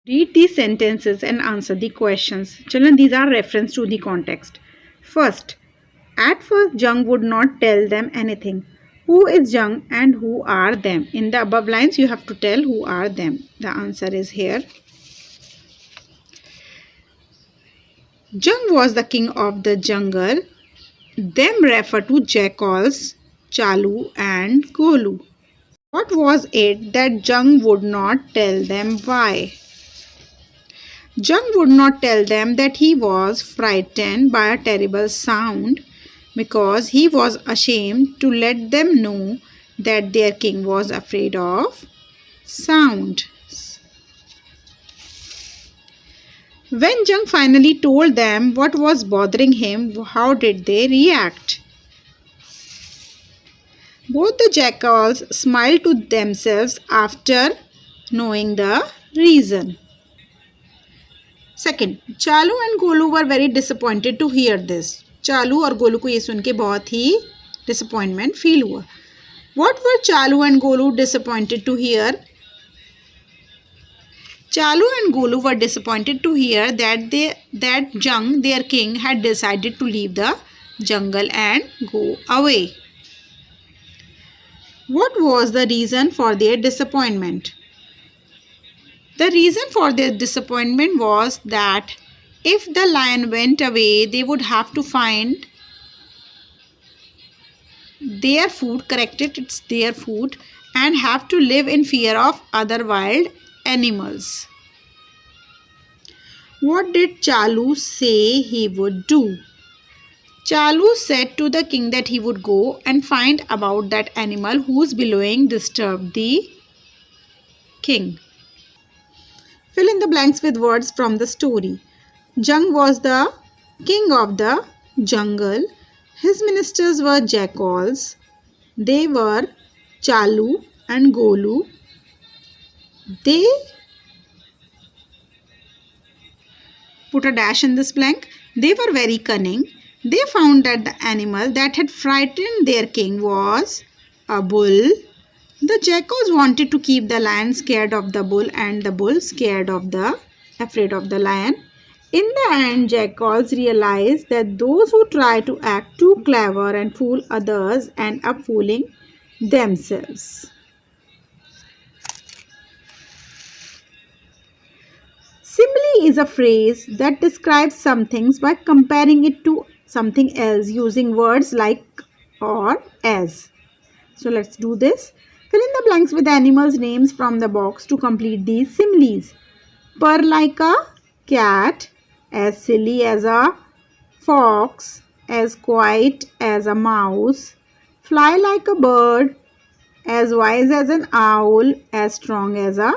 Read these sentences and answer the questions. Children, these are reference to the context. First, at first Jung would not tell them anything. Who is Jung and who are them? In the above lines, you have to tell who are them. The answer is here. Jung was the king of the jungle. Them refer to jackals, Chalu and Golu. What was it that Jung would not tell them? Why? Jung would not tell them that he was frightened by a terrible sound because he was ashamed to let them know that their king was afraid of sound. When Jung finally told them what was bothering him, how did they react? Both the jackals smiled to themselves after knowing the reason. Second, Chalu and Golu were very disappointed to hear this. चालू और गोलू को ये सुन के बहुत ही disappointment feel हुआ. What were Chalu and Golu disappointed to hear? Chalu and Golu were disappointed to hear that Jung, their king, had decided to leave the jungle and go away. What was the reason for their disappointment? The reason for their disappointment was that if the lion went away, they would have to find their food, it's their food, and have to live in fear of other wild animals. What did Chalu say he would do? Chalu said to the king that he would go and find about that animal whose bellowing disturbed the king. Fill in the blanks with words from the story. Jung was the king of the jungle. His ministers were jackals. They were Chalu and Golu. They put a dash in this blank. They were very cunning. They found that the animal that had frightened their king was a bull. The jackals wanted to keep the lion scared of the bull and the bull afraid of the lion. In the end, jackals realized that those who try to act too clever and fool others end up fooling themselves. Simile is a phrase that describes some things by comparing it to something else using words like or as. So let's do this. Fill in the blanks with animals' names from the box to complete these similes. Purr like a cat, as silly as a fox, as quiet as a mouse, fly like a bird, as wise as an owl, as strong as a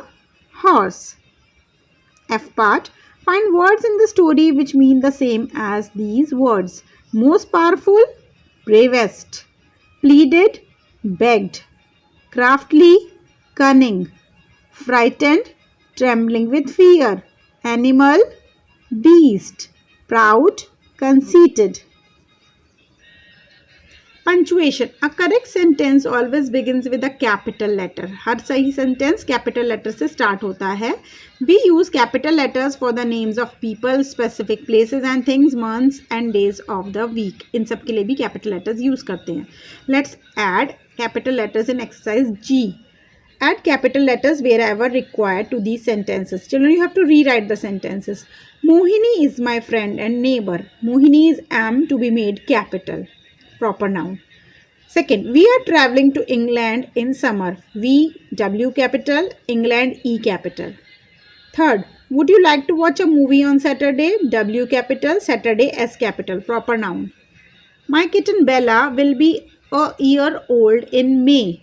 horse. F part. Find words in the story which mean the same as these words. Most powerful, bravest. Pleaded, begged. Craftily, cunning. Frightened, trembling with fear. Animal, beast. Proud, conceited. Punctuation. A correct sentence always begins with a capital letter. हर सही sentence capital letter से start होता है. We use capital letters for the names of people, specific places and things, months and days of the week. इन सब के लिए भी capital letters use करते हैं. Let's add capital letters in exercise G. Add capital letters wherever required to these sentences. Children, you have to rewrite the sentences. Mohini is my friend and neighbor. Mohini is am to be made capital. Proper noun. Second, we are traveling to England in summer. We, W capital, England, E capital. Third, would you like to watch a movie on Saturday? W capital, Saturday, S capital. Proper noun. My kitten Bella will be a year old in May.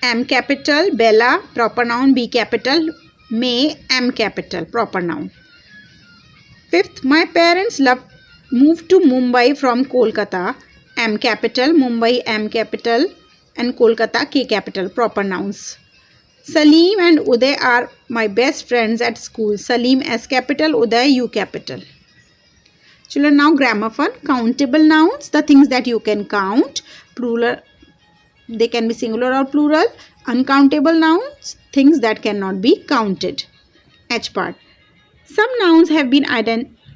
M capital, Bella, proper noun, B capital, May, M capital, proper noun. Fifth, my parents moved to Mumbai from Kolkata. M capital, Mumbai, M capital, and Kolkata, K capital, proper nouns. Salim and Uday are my best friends at school. Salim, S capital, Uday, U capital. Children, now grammar fun. Countable nouns, the things that you can count. Plural They can be singular or plural. Uncountable nouns, things that cannot be counted. H part. Some nouns have been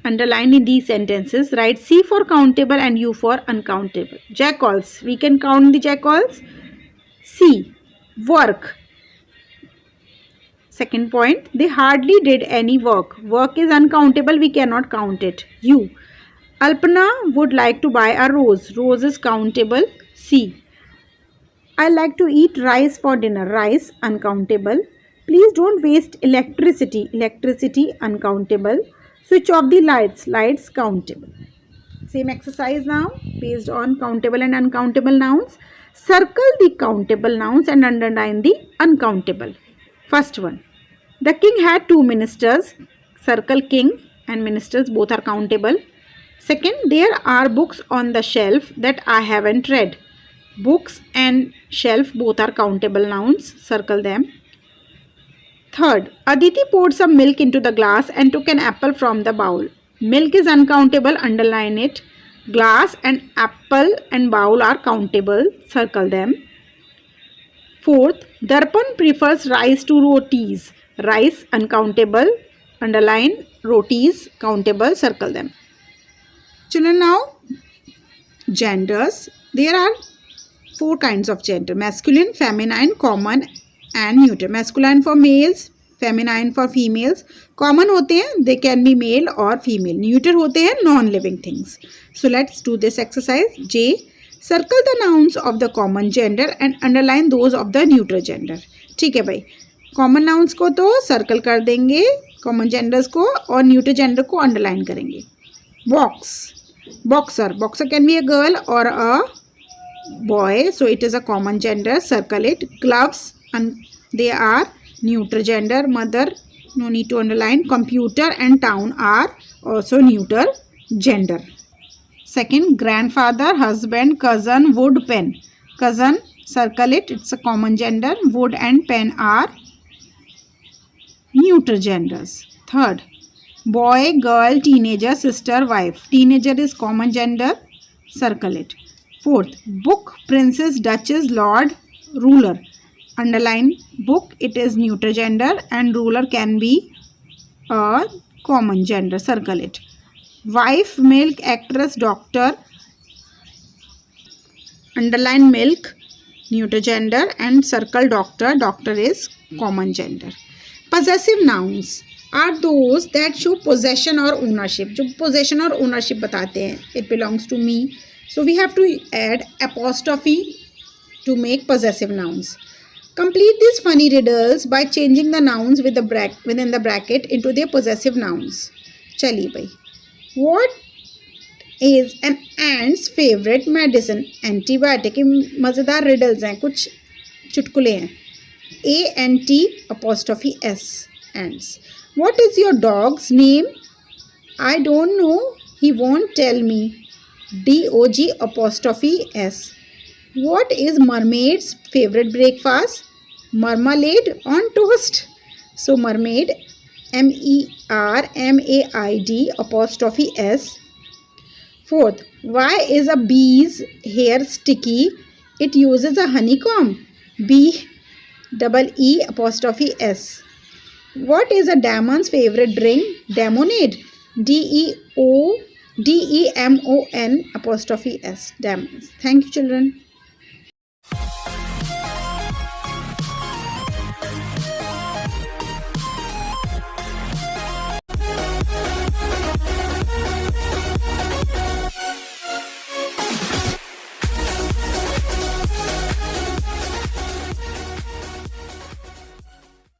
underlined in these sentences. Write C for countable and U for uncountable. Jackals. We can count the jackals. C. Work. Second point. They hardly did any work. Work is uncountable. We cannot count it. U. Alpana would like to buy a rose. Rose is countable. C. I like to eat rice for dinner. Rice, uncountable. Please don't waste electricity. Electricity, uncountable. Switch off the lights. Lights, countable. Same exercise now based on countable and uncountable nouns. Circle the countable nouns and underline the uncountable. First one. The king had 2 ministers. Circle king and ministers, both are countable. Second, there are books on the shelf that I haven't read. Books and shelf both are countable nouns. Circle them. Third, Aditi poured some milk into the glass and took an apple from the bowl. Milk is uncountable. Underline it. Glass and apple and bowl are countable. Circle them. Fourth, Darpan prefers rice to rotis. Rice, uncountable. Underline. Rotis, countable. Circle them. Children, now genders. There are 4 kinds of gender: masculine, feminine, common and neuter. Masculine for males, feminine for females. Common होते हैं, they can be male or female. Neuter होते हैं non-living things. So let's do this exercise. J. Circle the nouns of the common gender and underline those of the neuter gender. ठीक है भाई, common nouns को तो circle कर देंगे, common genders को, और neuter gender को underline करेंगे. Box, boxer. Boxer can be a girl or a boy, so it is a common gender. Circle it. Gloves, and they are neuter gender. Mother, no need to underline. Computer and town are also neuter gender. Second, grandfather, husband, cousin, wood, pen. Cousin, circle it. It's a common gender. Wood and pen are neuter genders. Third, boy, girl, teenager, sister, wife. Teenager is common gender. Circle it. Fourth, book, princess, duchess, lord, ruler. Underline book, it is neuter gender, and ruler can be a common gender. Circle it. Wife, milk, actress, doctor. Underline milk, neuter gender, and circle doctor. Doctor is common gender. Possessive nouns are those that show possession or ownership. जो possession और ownership बताते हैं. It belongs to me. So we have to add apostrophe to make possessive nouns. Complete these funny riddles by changing the nouns with the within the bracket into their possessive nouns. चलिए भाई. What is an ant's favorite medicine? Antibiotic. मज़ेदार riddles हैं, कुछ चुटकुले हैं. ANT apostrophe S, ants. What is your dog's name? I don't know. He won't tell me. DOG apostrophe S. What is mermaid's favorite breakfast? Marmalade on toast. So mermaid, MERMAID apostrophe S. Fourth, why is a bee's hair sticky? It uses a honeycomb. BEE apostrophe S. What is a demon's favorite drink? Demonade. DEMON apostrophe S. Demons. Thank you, children.